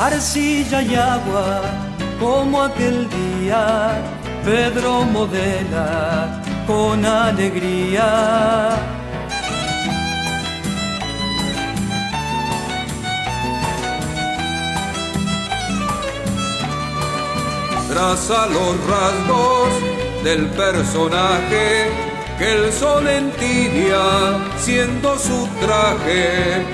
arcilla y agua, como aquel día, Pedro modela con alegría. Traza los rasgos del personaje que el sol entibia siendo su traje.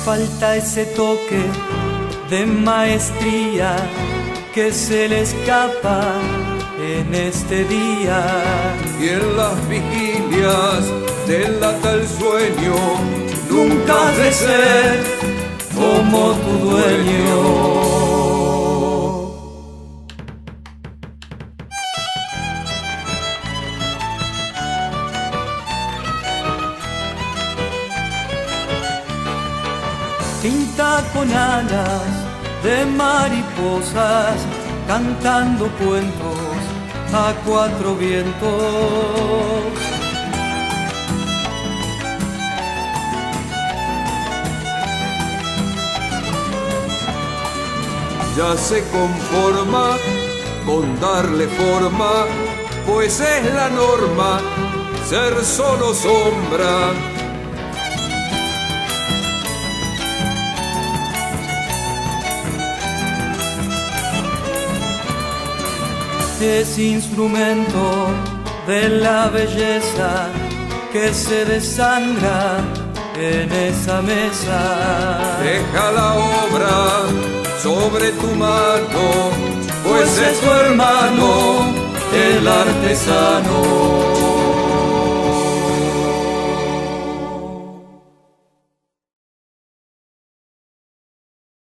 Falta ese toque de maestría que se le escapa en este día. Y en las vigilias delata el sueño, nunca has de ser como tu dueño. Pinta con alas de mariposas, cantando cuentos a cuatro vientos. Ya se conforma con darle forma, pues es la norma ser solo sombra. Es instrumento de la belleza que se desangra en esa mesa. Deja la obra sobre tu mano, pues es tu hermano, el artesano.